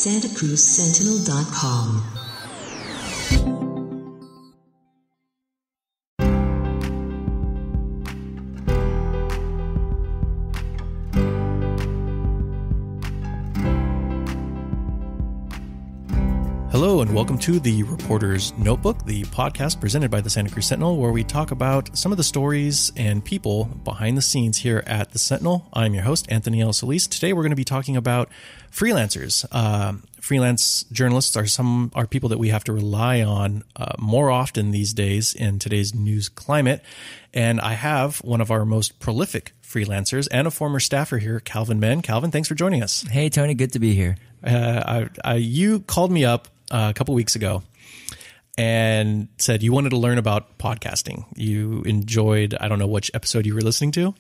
SantaCruzSentinel.com. Hello and welcome to the Reporter's Notebook, the podcast presented by the Santa Cruz Sentinel, where we talk about some of the stories and people behind the scenes here at the Sentinel. I'm your host, Anthony L. Solis. Today we're going to be talking about freelancers. Freelance journalists are people that we have to rely on more often these days in today's news climate. And I have one of our most prolific freelancers and a former staffer here, Calvin Menn. Calvin, thanks for joining us. Hey, Tony. Good to be here. You called me up a couple weeks ago and said you wanted to learn about podcasting. You enjoyed, I don't know which episode you were listening to,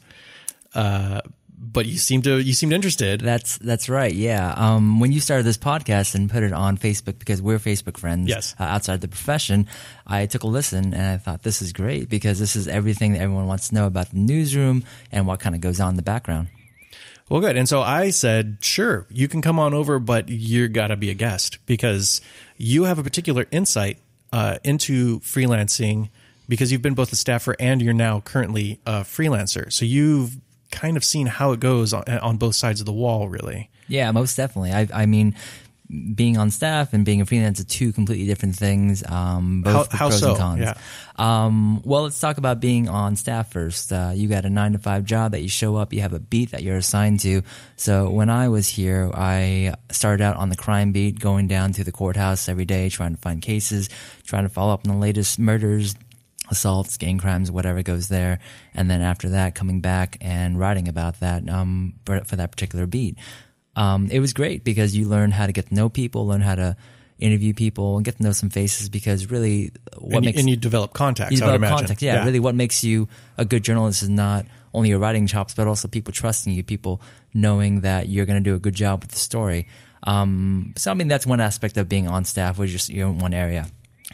but you seemed interested. That's right. Yeah. When you started this podcast and put it on Facebook, because we're Facebook friends, yes, outside the profession, I took a listen and I thought this is great because this is everything that everyone wants to know about the newsroom and what kind of goes on in the background. Well, good. And so I said, sure, you can come on over, but you got to be a guest because you have a particular insight into freelancing because you've been both a staffer and you're now currently a freelancer. So you've kind of seen how it goes on both sides of the wall, really. Yeah, most definitely. I mean, being on staff and being a freelancer are two completely different things, both how pros so? and cons. Yeah. Well, let's talk about being on staff first. You got a 9-to-5 job that you show up, you have a beat that you're assigned to. So when I was here, I started out on the crime beat, going down to the courthouse every day, trying to find cases, trying to follow up on the latest murders, assaults, gang crimes, whatever goes there. And then after that, coming back and writing about that for that particular beat. It was great because you learn how to get to know people, learn how to interview people, and get to know some faces. Because really, you develop contacts. I would imagine. Yeah, really, what makes you a good journalist is not only your writing chops, but also people trusting you, people knowing that you're going to do a good job with the story. So I mean, that's one aspect of being on staff, was just you're in one area.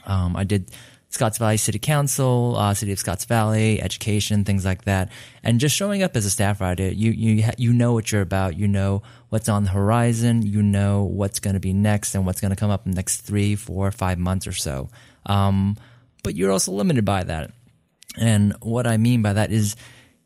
I did Scotts Valley City Council, City of Scotts Valley, education, things like that. And just showing up as a staff writer, you know what you're about, you know what's on the horizon, you know what's going to be next and what's going to come up in the next 3, 4, 5 months or so. But you're also limited by that. And what I mean by that is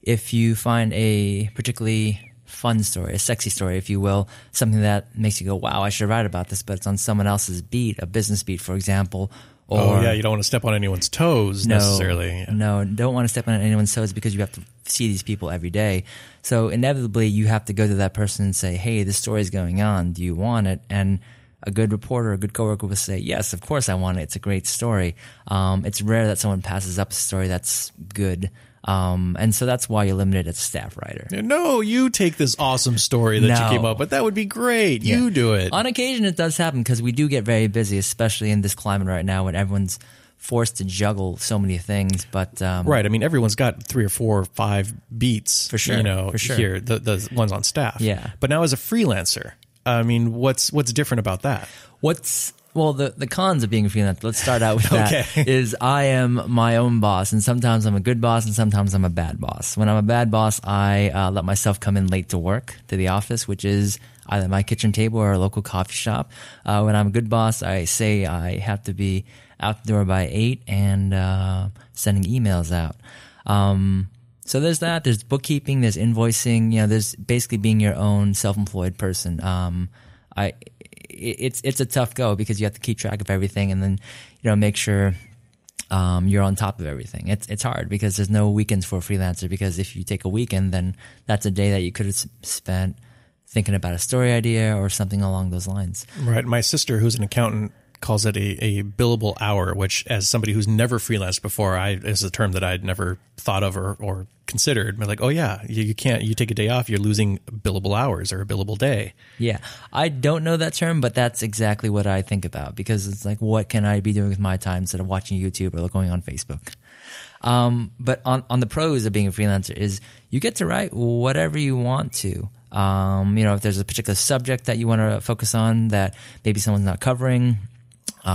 if you find a particularly fun story, a sexy story, if you will, something that makes you go, wow, I should write about this, but it's on someone else's beat, a business beat, for example. You don't want to step on anyone's toes necessarily. Yeah. No, don't want to step on anyone's toes because you have to see these people every day. So inevitably you have to go to that person and say, hey, this story is going on. Do you want it? And a good reporter, a good coworker will say, yes, of course I want it. It's a great story. It's rare that someone passes up a story that's good. And so that's why you're limited as a staff writer. No, you take this awesome story that you came up with. That would be great. Yeah. You do it. On occasion, it does happen because we do get very busy, especially in this climate right now when everyone's forced to juggle so many things. But right. I mean, everyone's got 3 or 4 or 5 beats. For sure. For sure. Here, the ones on staff. Yeah. But now as a freelancer, I mean, what's different about that? Well, the cons of being a freelancer, let's start out with that, okay. is I am my own boss, and sometimes I'm a good boss, and sometimes I'm a bad boss. When I'm a bad boss, I let myself come in late to work, to the office, which is either my kitchen table or a local coffee shop. When I'm a good boss, I say I have to be out the door by 8 and sending emails out. So there's that. There's bookkeeping. There's invoicing. There's basically being your own self-employed person. It's a tough go because you have to keep track of everything and then, make sure you're on top of everything. It's hard because there's no weekends for a freelancer, because if you take a weekend, then that's a day that you could have spent thinking about a story idea or something along those lines. Right. My sister, who's an accountant, calls it a billable hour, which, as somebody who's never freelanced before, is a term that I'd never thought of or considered. But like, oh yeah, you take a day off, you're losing billable hours or a billable day. Yeah. I don't know that term, but that's exactly what I think about, because it's like, what can I be doing with my time instead of watching YouTube or going on Facebook? But on the pros of being a freelancer is you get to write whatever you want to. If there's a particular subject that you want to focus on that maybe someone's not covering,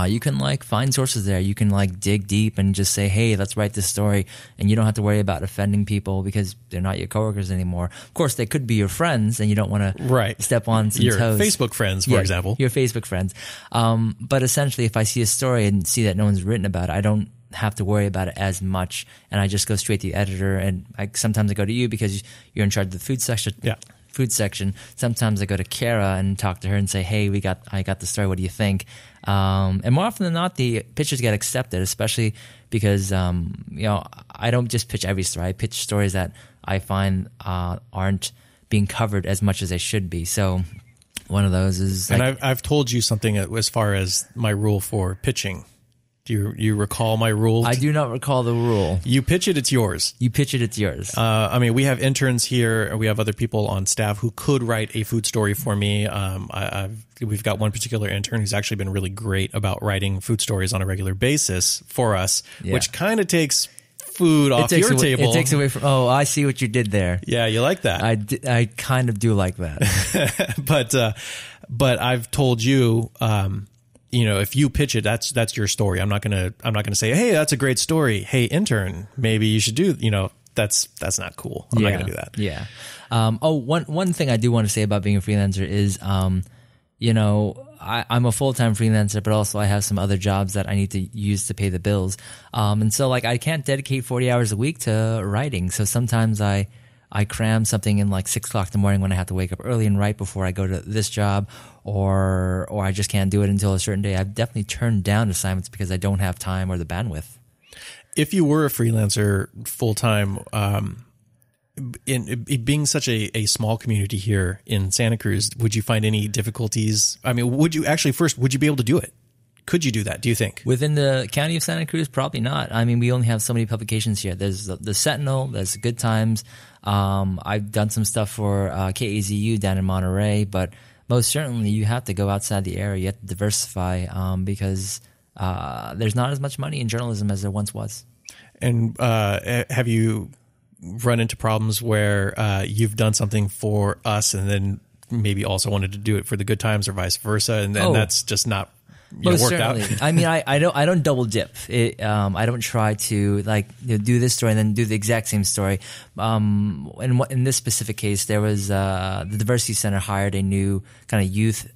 You can like find sources there. You can like dig deep and just say, hey, let's write this story. And you don't have to worry about offending people because they're not your coworkers anymore. Of course, they could be your friends and you don't want to step on some your toes. Facebook friends, for example. Your Facebook friends. But essentially, if I see a story and see that no one's written about it, I don't have to worry about it as much. And I just go straight to the editor. And sometimes I go to you because you're in charge of the food section. Yeah. Food section. Sometimes I go to Kara and talk to her and say, hey, I got the story. What do you think? And more often than not, the pitches get accepted, especially because, I don't just pitch every story. I pitch stories that I find, aren't being covered as much as they should be. So one of those is and I've told you something as far as my rule for pitching. Do you recall my rule? I do not recall the rule. You pitch it, it's yours. You pitch it, it's yours. We have interns here. We have other people on staff who could write a food story for me. We've got one particular intern who's actually been really great about writing food stories on a regular basis for us, which kind of takes food off your table. It takes away from, I see what you did there. Yeah, you like that. I kind of do like that. But I've told you, if you pitch it, that's your story. I'm not gonna say, hey, that's a great story. Hey, intern, maybe you should do. That's not cool. I'm not gonna do that. Yeah. One thing I do want to say about being a freelancer is, I'm a full-time freelancer, but also I have some other jobs that I need to use to pay the bills. And so I can't dedicate 40 hours a week to writing. So sometimes I cram something in like 6 o'clock in the morning when I have to wake up early and write before I go to this job, or I just can't do it until a certain day. I've definitely turned down assignments because I don't have time or the bandwidth. If you were a freelancer full-time, in being such a small community here in Santa Cruz, would you find any difficulties? I mean, would you be able to do it? Could you do that, do you think? Within the county of Santa Cruz, probably not. I mean, we only have so many publications here. There's the Sentinel, there's Good Times. I've done some stuff for KAZU down in Monterey, but most certainly you have to go outside the area. You have to diversify because there's not as much money in journalism as there once was. And have you run into problems where you've done something for us and then maybe also wanted to do it for the Good Times or vice versa, and then that's just not worked certainly. out? I mean, I don't double dip. I don't try to do this story and then do the exact same story. In this specific case, there was the Diversity Center hired a new kind of youth youth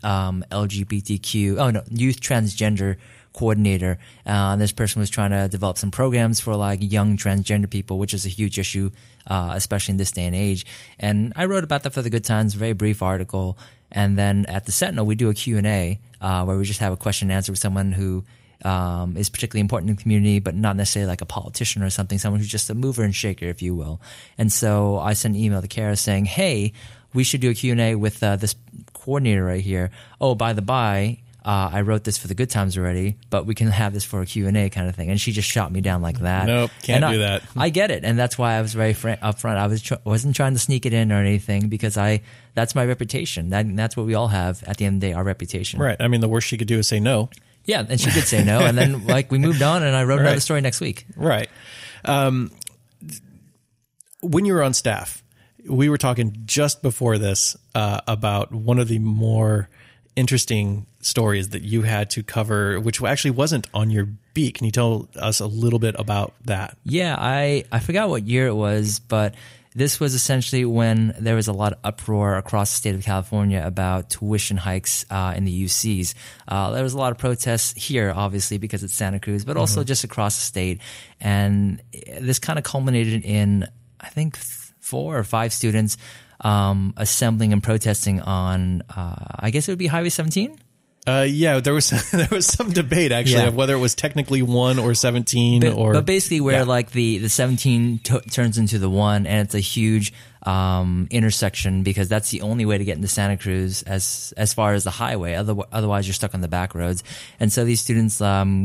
transgender coordinator. This person was trying to develop some programs for young transgender people, which is a huge issue, especially in this day and age. And I wrote about that for the Good Times, a very brief article. And then at the Sentinel, we do a Q&A where we just have a question and answer with someone who is particularly important in the community, but not necessarily like a politician or something, someone who's just a mover and shaker, if you will. And so I sent an email to Kara saying, hey, we should do a Q&A with this coordinator right here. Oh, by the by, I wrote this for the Good Times already, but we can have this for a Q&A kind of thing. And she just shot me down like that. Nope, can't do that. I get it. And that's why I was very upfront. I wasn't trying to sneak it in or anything because that's my reputation. That's what we all have at the end of the day, our reputation. Right. I mean, the worst she could do is say no. Yeah, and she could say no. And then we moved on and I wrote another story next week. Right. When you were on staff, we were talking just before this about one of the more interesting stories that you had to cover, which actually wasn't on your beat. Can you tell us a little bit about that? Yeah, I forgot what year it was, but this was essentially when there was a lot of uproar across the state of California about tuition hikes in the UCs. There was a lot of protests here, obviously, because it's Santa Cruz, but also just across the state. And this kind of culminated in, I think, 4 or 5 students assembling and protesting on, I guess it would be Highway 17? Yeah, there was some debate actually of whether it was technically 1 or 17 but basically where the 17 turns into the 1, and it's a huge intersection because that's the only way to get into Santa Cruz as far as the highway. Otherwise, you're stuck on the back roads. And so these students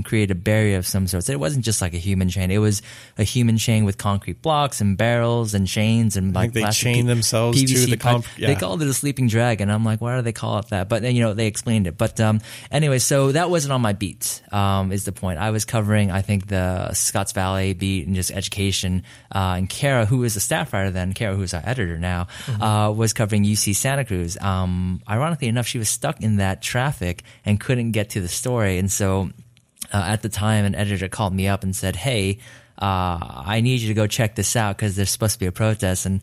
created a barrier of some sort. So it wasn't just like a human chain. It was a human chain with concrete blocks and barrels and chains and I think they chained themselves PVC to the concrete. They called it a sleeping dragon. I'm like, why do they call it that? But then, they explained it. But anyway, so that wasn't on my beat, is the point. I was covering, I think, the Scotts Valley beat and just education. And Kara, who was a staff writer then, Kara, who's editor now, was covering UC Santa Cruz. Ironically enough, she was stuck in that traffic and couldn't get to the story. And so at the time, an editor called me up and said, hey, I need you to go check this out because there's supposed to be a protest. And,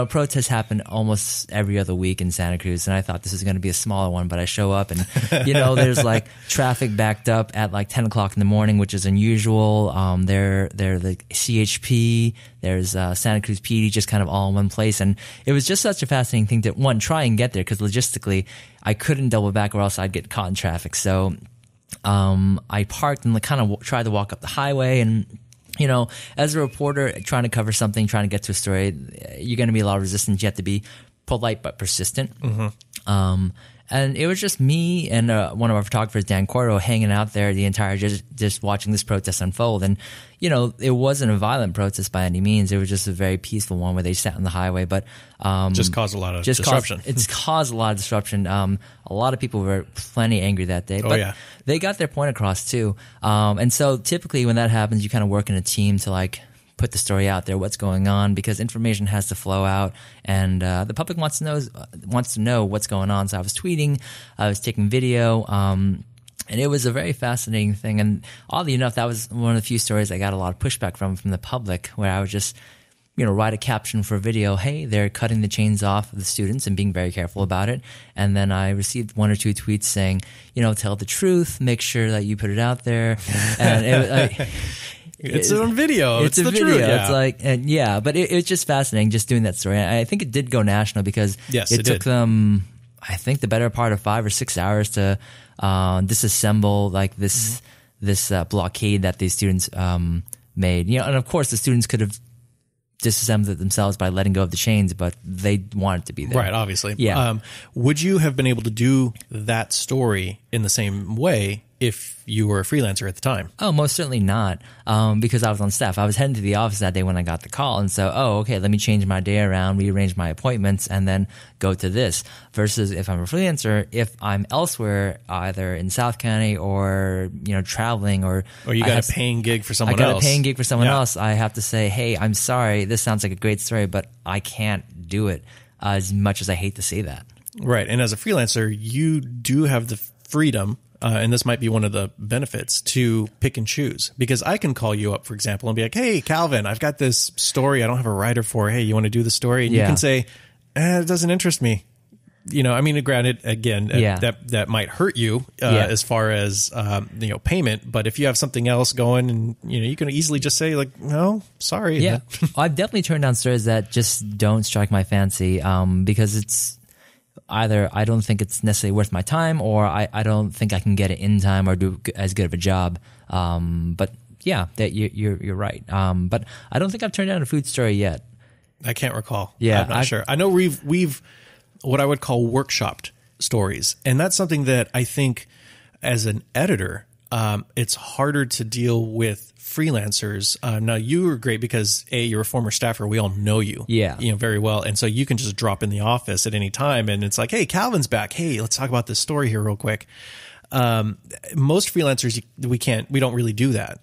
protests happen almost every other week in Santa Cruz. And I thought this was going to be a smaller one, but I show up and, there's like traffic backed up at like 10 o'clock in the morning, which is unusual. They're the CHP, there's Santa Cruz PD, just kind of all in one place. And it was just such a fascinating thing to, one, try and get there because logistically I couldn't double back or else I'd get caught in traffic. So I parked and kind of tried to walk up the highway and, as a reporter trying to cover something, trying to get to a story, you're going to be a lot of resistance. You have to be polite but persistent. And it was just me and one of our photographers, Dan Cordo, hanging out there the entire just watching this protest unfold. And, it wasn't a violent protest by any means. It was just a very peaceful one where they sat on the highway. But just caused a lot of disruption. It's caused a lot of disruption. A lot of people were plenty angry that day. But they got their point across too. And so typically when that happens, you kind of work in a team to like put the story out there, what's going on, because information has to flow out, and the public wants to know what's going on. So I was tweeting, I was taking video, and it was a very fascinating thing. And oddly enough, that was one of the few stories I got a lot of pushback from the public, where I would just write a caption for a video. Hey, they're cutting the chains off of the students and being very careful about it. And then I received 1 or 2 tweets saying, tell the truth, make sure that you put it out there. And it was like, it's on video. It's a the video. Truth. Yeah. It's like, but it's just fascinating just doing that story. And I think it did go national because it took them, I think, the better part of 5 or 6 hours to disassemble like this blockade that these students made. And of course the students could have disassembled it themselves by letting go of the chains, but they wanted to be there. Right, obviously. Yeah. Would you have been able to do that story in the same way if you were a freelancer at the time? Oh, most certainly not, because I was on staff. I was heading to the office that day when I got the call, and so, okay, let me change my day around, rearrange my appointments, and then go to this. Versus if I'm a freelancer, if I'm elsewhere, either in South County or traveling, or you got a paying gig for someone else. I got a paying gig for someone else. I have to say, hey, I'm sorry, this sounds like a great story, but I can't do it. As much as I hate to say that. Right, and as a freelancer, you do have the freedom. And this might be one of the benefits to pick and choose, because I can call you up, for example, and be like, hey, Calvin, I've got this story I don't have a writer for. Hey, you want to do the story? And you can say, it doesn't interest me. Granted, again, that might hurt you as far as, payment. But if you have something else going and, you can easily just say like, no, sorry. Yeah. I've definitely turned down stories that just don't strike my fancy, because it's, either I don't think it's necessarily worth my time, or I don't think I can get it in time or do as good of a job. But yeah, that you're right. But I don't think I've turned down a food story yet. I can't recall. Yeah, I'm not sure. I know we've what I would call workshopped stories, and that's something that I think as an editor, it's harder to deal with freelancers. Now you are great because you're a former staffer. We all know you, very well. And so you can just drop in the office at any time and it's like, hey, Calvin's back. Hey, let's talk about this story here real quick. Most freelancers, we don't really do that.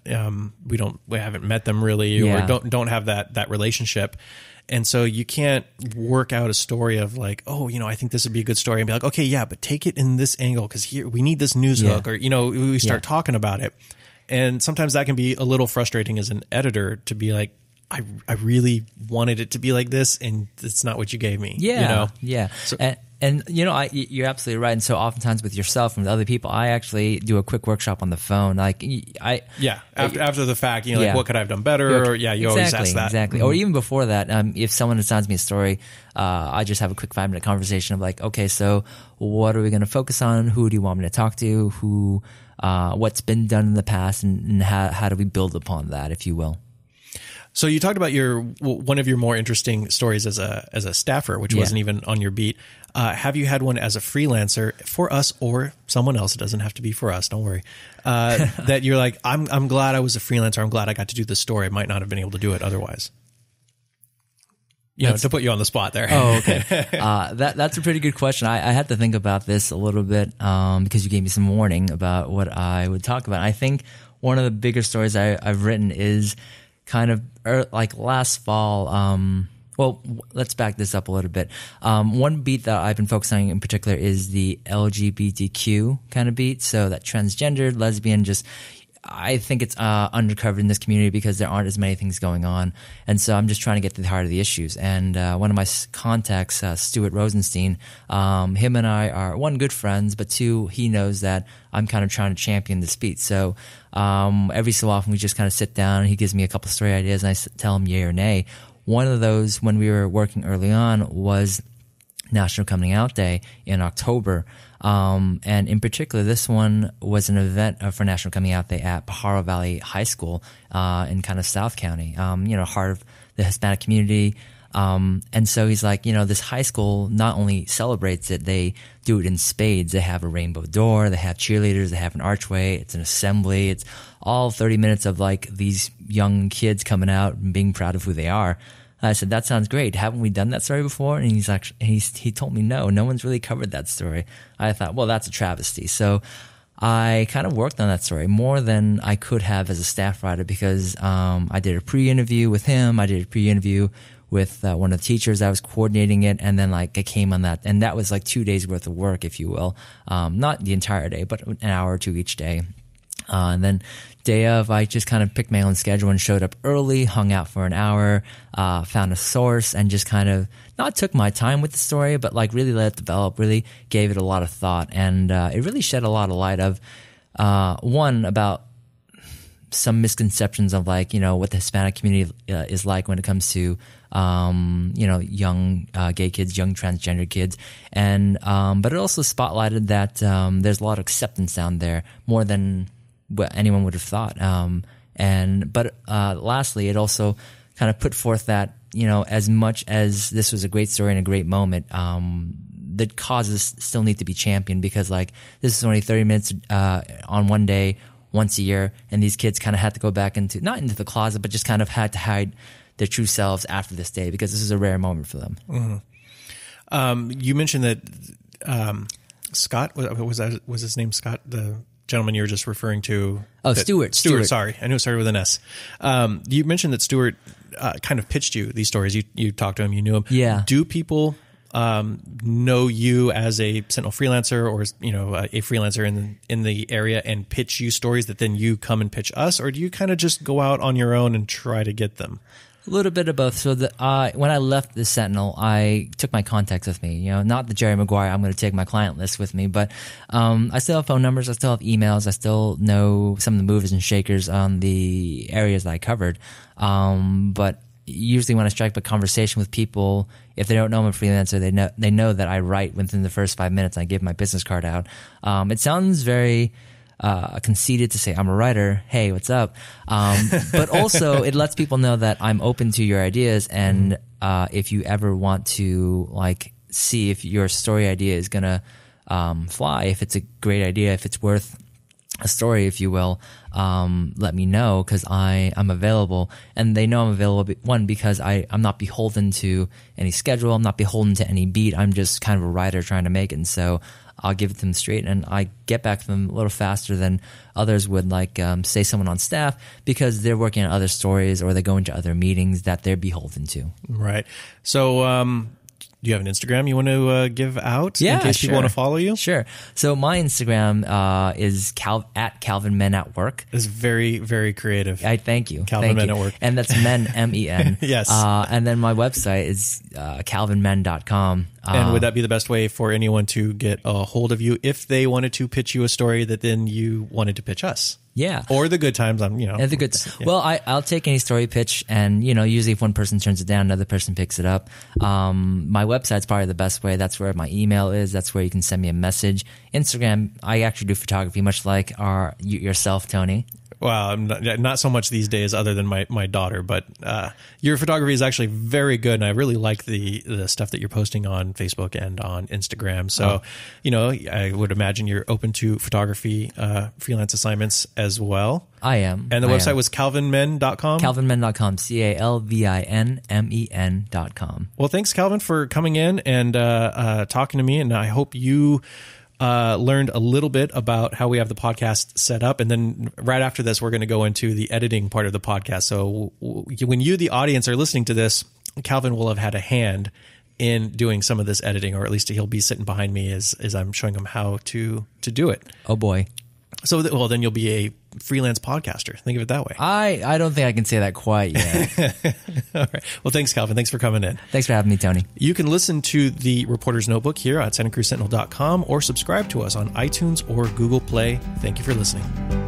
We haven't met them really, or don't have that relationship. And so you can't work out a story of like, I think this would be a good story, and be like, okay, yeah, but take it in this angle because here we need this news hook, or we start talking about it. And sometimes that can be a little frustrating as an editor to be like, I really wanted it to be like this, and it's not what you gave me. Yeah, yeah. So, and you're absolutely right. And so oftentimes with yourself and with other people, I actually do a quick workshop on the phone. Like after the fact, like, what could I have done better? Or you always ask that. Exactly. Or even before that, if someone assigns me a story, I just have a quick 5-minute conversation of like, okay, so what are we going to focus on? Who do you want me to talk to? What's been done in the past, and how do we build upon that, if you will? So you talked about one of your more interesting stories as a staffer, which wasn't even on your beat. Have you had one as a freelancer for us or someone else? It doesn't have to be for us. Don't worry. That you're like, I'm glad I was a freelancer. I'm glad I got to do this story. I might not have been able to do it otherwise. To put you on the spot there. Oh, okay. That's a pretty good question. I had to think about this a little bit because you gave me some warning about what I would talk about. I think one of the bigger stories I've written is kind of like last fall Well, let's back this up a little bit. One beat that I've been focusing on in particular is the LGBTQ kind of beat. So that transgendered, lesbian, I think it's undercovered in this community because there aren't as many things going on. And so I'm just trying to get to the heart of the issues. And one of my contacts, Stuart Rosenstein, him and I are, one, good friends, but two, he knows that I'm kind of trying to champion this beat. So every so often we just kind of sit down and he gives me a couple story ideas and I tell him yay or nay. One of those, when we were working early on, was National Coming Out Day in October. And in particular, this one was an event for National Coming Out Day at Pajaro Valley High School in kind of South County, heart of the Hispanic community. And so he's like, this high school not only celebrates it, they do it in spades. They have a rainbow door, they have cheerleaders, they have an archway, it's an assembly, it's all 30 minutes of like these young kids coming out and being proud of who they are. I said, that sounds great. Haven't we done that story before? And he told me, no one's really covered that story. I thought, well, that's a travesty. So I kind of worked on that story more than I could have as a staff writer because I did a pre-interview with him. I did a pre-interview with one of the teachers that was coordinating it. And then I came on that. And that was like 2 days worth of work, if you will. Not the entire day, but an hour or two each day. And then day of, I just kind of picked my own schedule and showed up early, hung out for an hour, found a source, and just kind of not took my time with the story, but really let it develop, really gave it a lot of thought. And it really shed a lot of light of, one, about some misconceptions of what the Hispanic community is like when it comes to young gay kids, young transgender kids, and but it also spotlighted that there's a lot of acceptance down there, more than what anyone would have thought. But lastly, it also kind of put forth that as much as this was a great story and a great moment, the causes still need to be championed because this is only 30 minutes on one day, once a year, and these kids kind of had to go back not into the closet, but just kind of had to hide their true selves after this day because this is a rare moment for them. Mm-hmm. You mentioned that Scott, was his name Scott, the gentleman you were just referring to? Oh, Stuart. Sorry. I knew it started with an S. You mentioned that Stuart kind of pitched you these stories. You talked to him, you knew him. Yeah. Do people know you as a Sentinel freelancer or a freelancer in the area and pitch you stories that then you come and pitch us, or do you kind of just go out on your own and try to get them? A little bit of both. So when I left the Sentinel, I took my contacts with me. Not the Jerry Maguire, I'm going to take my client list with me, but I still have phone numbers, I still have emails, I still know some of the movers and shakers on the areas that I covered. But usually when I strike up a conversation with people, if they don't know I'm a freelancer, they know that I write within the first 5 minutes. I give my business card out. It sounds very conceited to say I'm a writer. Hey, what's up? But also it lets people know that I'm open to your ideas. And if you ever want to see if your story idea is gonna fly, if it's a great idea, if it's worth a story, if you will, let me know because I'm available. And they know I'm available, one, because I'm not beholden to any schedule. I'm not beholden to any beat. I'm just kind of a writer trying to make it. And so I'll give it to them straight, and I get back to them a little faster than others would, say someone on staff, because they're working on other stories or they go into other meetings that they're beholden to. Right. So, do you have an Instagram you want to give out in case people want to follow you? Sure. So my Instagram is at Calvin Men at Work. It's very, very creative. I thank you. Calvin Men at Work. And that's men, M-E-N. Yes. And then my website is calvinmen.com. And would that be the best way for anyone to get a hold of you if they wanted to pitch you a story that then you wanted to pitch us? Yeah. Or the good times on, And the good. Yeah. Well, I'll take any story pitch, and usually if one person turns it down, another person picks it up. My website's probably the best way. That's where my email is. That's where you can send me a message. Instagram, I actually do photography, much like yourself, Tony. Well, not so much these days, other than my daughter. But your photography is actually very good, and I really like the stuff that you're posting on Facebook and on Instagram. So, I would imagine you're open to photography freelance assignments as well. I am. And the website was calvinmen.com? calvinmen.com, CALVINMEN.com. Well, thanks, Calvin, for coming in and talking to me, and I hope you learned a little bit about how we have the podcast set up. And then right after this, we're going to go into the editing part of the podcast. So when you, the audience, are listening to this, Calvin will have had a hand in doing some of this editing, or at least he'll be sitting behind me as I'm showing him how to do it. Oh boy. So, then you'll be a freelance podcaster. Think of it that way. I don't think I can say that quite yet. All right. Well, thanks, Calvin. Thanks for coming in. Thanks for having me, Tony. You can listen to the Reporter's Notebook here at SantaCruzSentinel.com or subscribe to us on iTunes or Google Play. Thank you for listening.